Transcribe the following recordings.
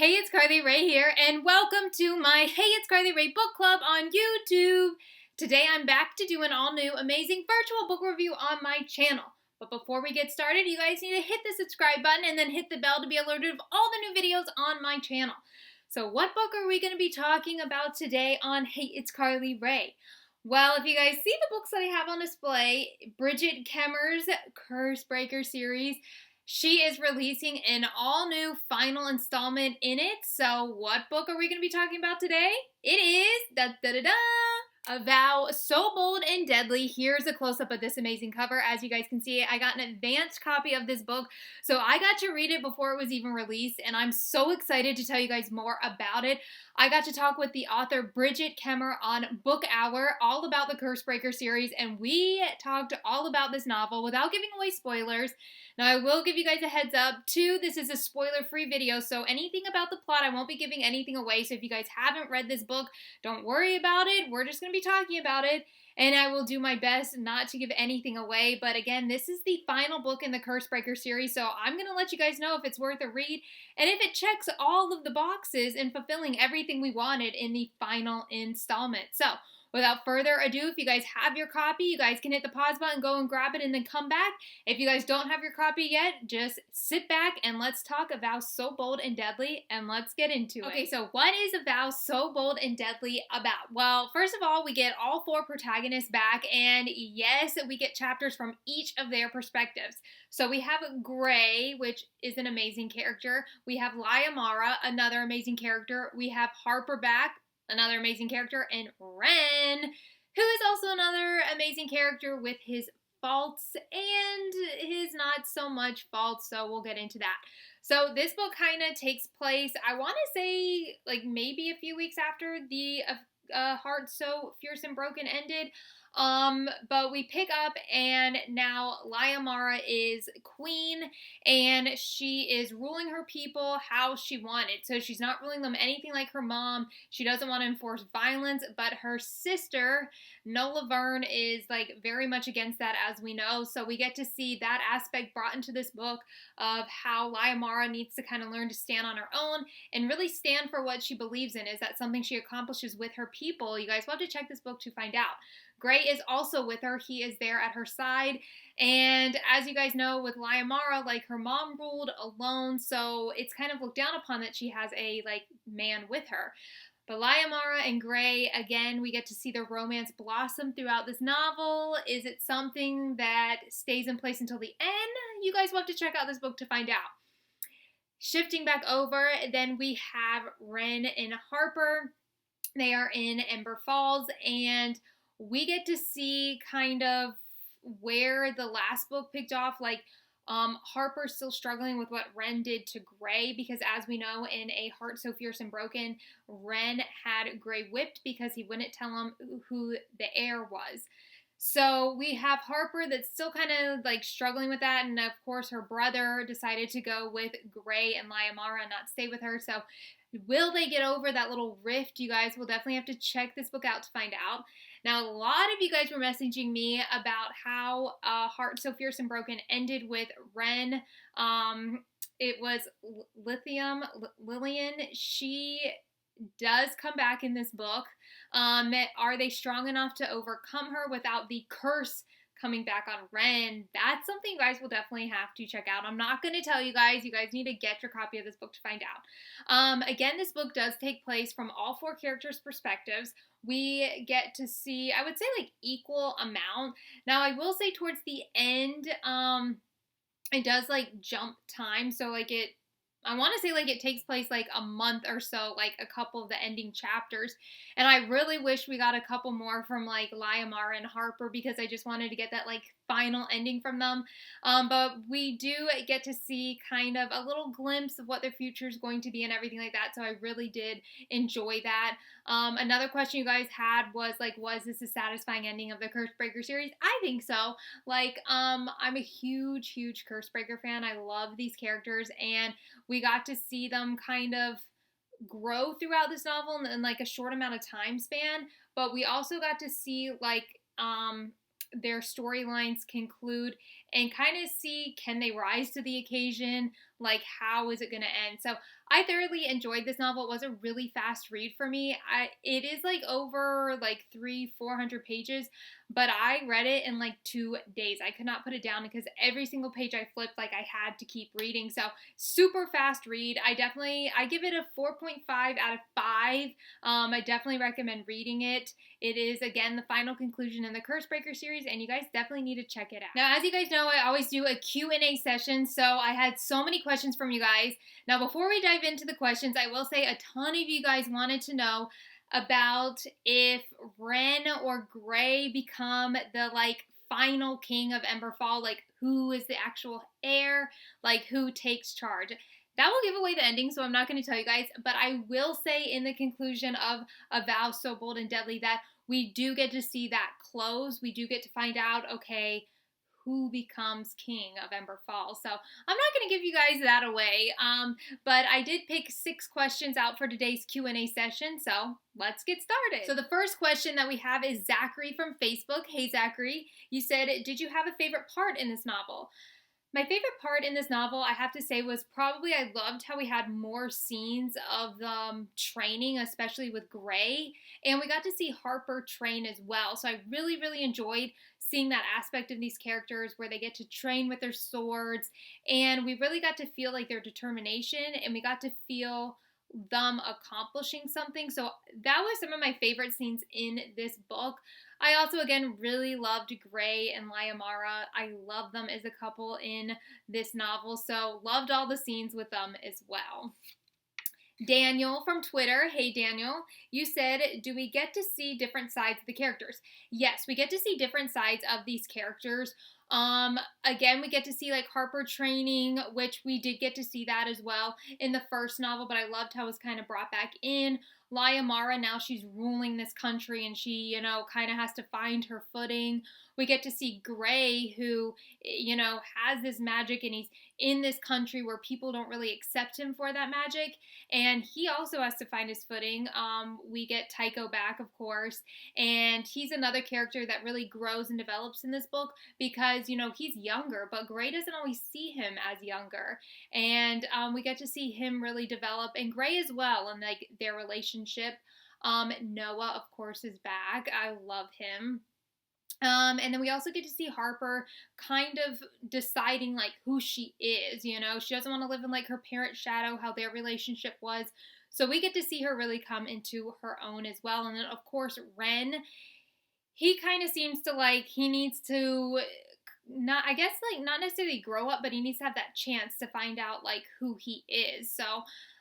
Hey, it's HeyitsCarlyRae here, and welcome to my HeyitsCarlyRae book club on YouTube. Today I'm back to do an all-new, amazing virtual book review on my channel. But before we get started, you guys need to hit the subscribe button and then hit the bell to be alerted of all the new videos on my channel. So what book are we going to be talking about today on HeyitsCarlyRae? Well, if you guys see the books that I have on display, Brigid Kemmerer's Cursebreaker series, she is releasing an all-new final installment in it. So what book are we going to be talking about today? It is, A Vow So Bold and Deadly. Here's a close-up of this amazing cover. As you guys can see, I got an advanced copy of this book, so I got to read it before it was even released, and I'm so excited to tell you guys more about it. I got to talk with the author Brigid Kemmerer on Book Hour, all about the Cursebreaker series, and we talked all about this novel without giving away spoilers. Now, I will give you guys a heads up, too. This is a spoiler-free video, so anything about the plot, I won't be giving anything away, so if you guys haven't read this book, don't worry about it. We're just going to be talking about it, and I will do my best not to give anything away. But again, this is the final book in the Cursebreaker series, so I'm going to let you guys know if it's worth a read and if it checks all of the boxes in fulfilling everything we wanted in the final installment. So without further ado, if you guys have your copy, you guys can hit the pause button, go and grab it, and then come back. If you guys don't have your copy yet, just sit back and let's talk A Vow So Bold and Deadly, and let's get into it. Okay, so what is A Vow So Bold and Deadly about? Well, first of all, we get all four protagonists back, and yes, we get chapters from each of their perspectives. So we have Grey, which is an amazing character. We have Lia Mara, another amazing character. We have Harper back, another amazing character, and Rhen, who is also another amazing character with his faults and his not so much faults, so we'll get into that. So this book kind of takes place, I want to say, like maybe a few weeks after the Heart So Fierce and Broken ended. But we pick up, and now Lia Mara is queen, and she is ruling her people how she wanted. So she's not ruling them anything like her mom. She doesn't want to enforce violence, but her sister, Laverne, is like very much against that, as we know. So we get to see that aspect brought into this book of how Lia Mara needs to kind of learn to stand on her own and really stand for what she believes in. Is that something she accomplishes with her people? You guys will have to check this book to find out. Grey is also with her. He is there at her side. And as you guys know, with Lia Mara, like, her mom ruled alone, so it's kind of looked down upon that she has a, like, man with her. But Lia Mara and Grey, again, we get to see their romance blossom throughout this novel. Is it something that stays in place until the end? You guys will have to check out this book to find out. Shifting back over, then we have Rhen and Harper. They are in Emberfall, and we get to see kind of where the last book picked off. Like, Harper's still struggling with what Rhen did to Grey, because as we know, in A Heart So Fierce and Broken, Rhen had Grey whipped because he wouldn't tell him who the heir was. So we have Harper that's still kind of like struggling with that, and of course her brother decided to go with Grey and Lia Mara and not stay with her. So will they get over that little rift? You guys will definitely have to check this book out to find out. Now, a lot of you guys were messaging me about how Heart So Fierce and Broken ended with Rhen. It was Lillian. She does come back in this book. Are they strong enough to overcome her without the curse coming back on Rhen? That's something you guys will definitely have to check out. I'm not going to tell you guys. You guys need to get your copy of this book to find out. Again, this book does take place from all four characters' perspectives. We get to see, I would say, like, equal amount. Now, I will say towards the end, it does, like, jump time. So, like, I want to say, like, it takes place, like, a month or so, like, a couple of the ending chapters. And I really wish we got a couple more from, like, Lia Mara and Harper, because I just wanted to get that, like, final ending from them. But we do get to see kind of a little glimpse of what their future is going to be and everything like that. So I really did enjoy that. Another question you guys had was, like, was this a satisfying ending of the Cursebreaker series? I think so. Like, I'm a huge, huge Cursebreaker fan. I love these characters, and we got to see them kind of grow throughout this novel in like a short amount of time span, but we also got to see, like, their storylines conclude and kind of see, can they rise to the occasion? Like, how is it going to end? So I thoroughly enjoyed this novel. It was a really fast read for me. It is like over like 300-400 pages, but I read it in like 2 days. I could not put it down because every single page I flipped, like I had to keep reading. So super fast read. I give it a 4.5 out of 5. I definitely recommend reading it. It is, again, the final conclusion in the Cursebreaker series, and you guys definitely need to check it out. Now, as you guys know, I always do a Q&A session, so I had so many questions from you guys. Now, before we dive into the questions, I will say a ton of you guys wanted to know about if Rhen or Grey become the, like, final King of Emberfall, like, who is the actual heir, like, who takes charge. That will give away the ending, so I'm not going to tell you guys, but I will say in the conclusion of A Vow So Bold and Deadly that we do get to see that close. We do get to find out, okay, who becomes King of Emberfall. So I'm not going to give you guys that away, but I did pick 6 questions out for today's Q&A session, so let's get started. So the first question that we have is Zachary from Facebook. Hey, Zachary. You said, did you have a favorite part in this novel? My favorite part in this novel, I have to say, was probably I loved how we had more scenes of training, especially with Grey, and we got to see Harper train as well. So I really, really enjoyed seeing that aspect of these characters where they get to train with their swords, and we really got to feel like their determination, and we got to feel them accomplishing something. So that was some of my favorite scenes in this book. I also, again, really loved Grey and Lia Mara. I love them as a couple in this novel, so loved all the scenes with them as well. Daniel from Twitter. Hey, Daniel. You said, do we get to see different sides of the characters? Yes, we get to see different sides of these characters. Again, we get to see like Harper training, which we did get to see that as well in the first novel, but I loved how it was kind of brought back in. Lia Mara, now she's ruling this country and she, kind of has to find her footing. We get to see Grey, who, has this magic and he's in this country where people don't really accept him for that magic. And he also has to find his footing. We get Tycho back, of course. And he's another character that really grows and develops in this book because, he's younger, but Grey doesn't always see him as younger. And we get to see him really develop, and Grey as well, and like their relationship. Noah, of course, is back. I love him. And then we also get to see Harper kind of deciding like who she is, she doesn't want to live in like her parents' shadow, how their relationship was. So we get to see her really come into her own as well. And then of course, Rhen, he kind of seems to like, he needs to not necessarily grow up, but he needs to have that chance to find out like who he is. So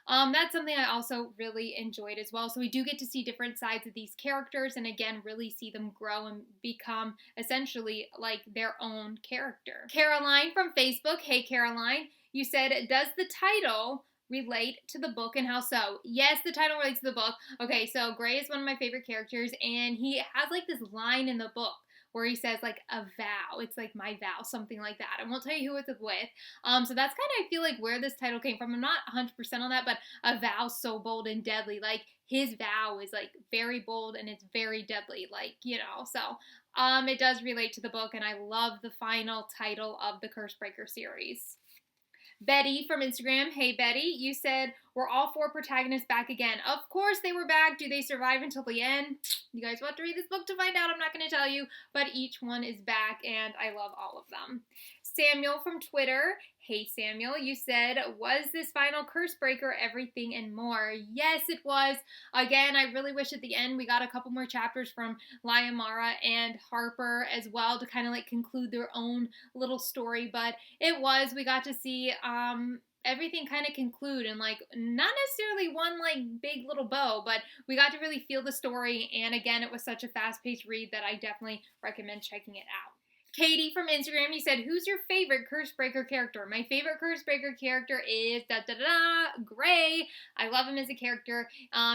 that's something I also really enjoyed as well. So we do get to see different sides of these characters and again, really see them grow and become essentially like their own character. Caroline from Facebook. Hey, Caroline. You said, does the title relate to the book and how so? Yes, the title relates to the book. Okay, so Grey is one of my favorite characters and he has like this line in the book where he says like a vow. It's like my vow, something like that. I won't tell you who it's with. So that's kind of, I feel like, where this title came from. I'm not 100% on that, but A Vow So Bold and Deadly. Like his vow is like very bold and it's very deadly. Like, so it does relate to the book and I love the final title of the Cursebreaker series. Betty from Instagram. Hey, Betty. You said, were all 4 protagonists back again? Of course they were back. Do they survive until the end? You guys will have to read this book to find out. I'm not going to tell you, but each one is back, and I love all of them. Samuel from Twitter. Hey, Samuel. You said, was this final Cursebreaker everything and more? Yes, it was. Again, I really wish at the end we got a couple more chapters from Lia Mara and Harper as well to kind of like conclude their own little story, but it was. We got to see everything kind of conclude and like not necessarily one like big little bow, but we got to really feel the story. And again, it was such a fast-paced read that I definitely recommend checking it out. Katie from Instagram, you said, who's your favorite Cursebreaker character? My favorite Cursebreaker character is Grey. I love him as a character.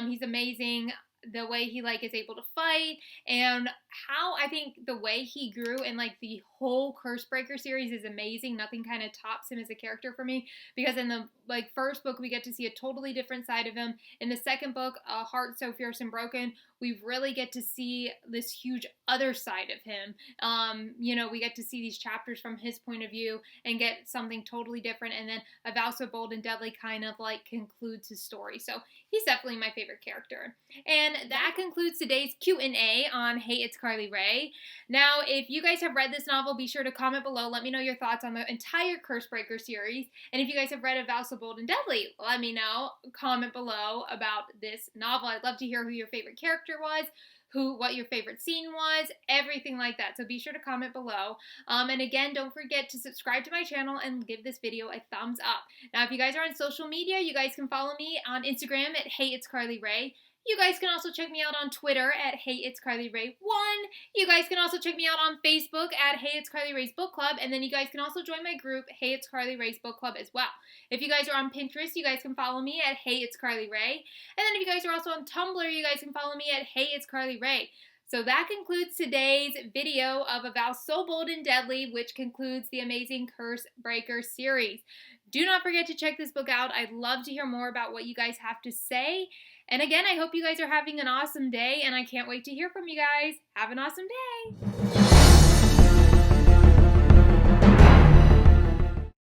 He's amazing. the way he like is able to fight, and how I think the way he grew in like the whole Cursebreaker series is amazing. Nothing kind of tops him as a character for me, because in the like first book we get to see a totally different side of him. In the second book, A Heart So Fierce and Broken, we really get to see this huge other side of him. You know, we get to see these chapters from his point of view and get something totally different, and then A Vow So Bold and Deadly kind of like concludes his story. So he's definitely my favorite character. And that concludes today's Q&A on Hey, It's Carly Rae. Now, if you guys have read this novel, be sure to comment below. Let me know your thoughts on the entire Cursebreaker series. And if you guys have read A Vow So Bold and Deadly, let me know. Comment below about this novel. I'd love to hear who your favorite character was, what your favorite scene was, everything like that. So be sure to comment below. And again, don't forget to subscribe to my channel and give this video a thumbs up. Now, if you guys are on social media, you guys can follow me on Instagram at HeyitsCarlyRae. You guys can also check me out on Twitter at HeyitsCarlyRae1. You guys can also check me out on Facebook at HeyitsCarlyRae's Book Club. And then you guys can also join my group, HeyitsCarlyRae's Book Club as well. If you guys are on Pinterest, you guys can follow me at HeyitsCarlyRae. And then if you guys are also on Tumblr, you guys can follow me at HeyitsCarlyRae. So that concludes today's video of A Vow So Bold and Deadly, which concludes the amazing Cursebreaker series. Do not forget to check this book out. I'd love to hear more about what you guys have to say. And again, I hope you guys are having an awesome day, and I can't wait to hear from you guys. Have an awesome day!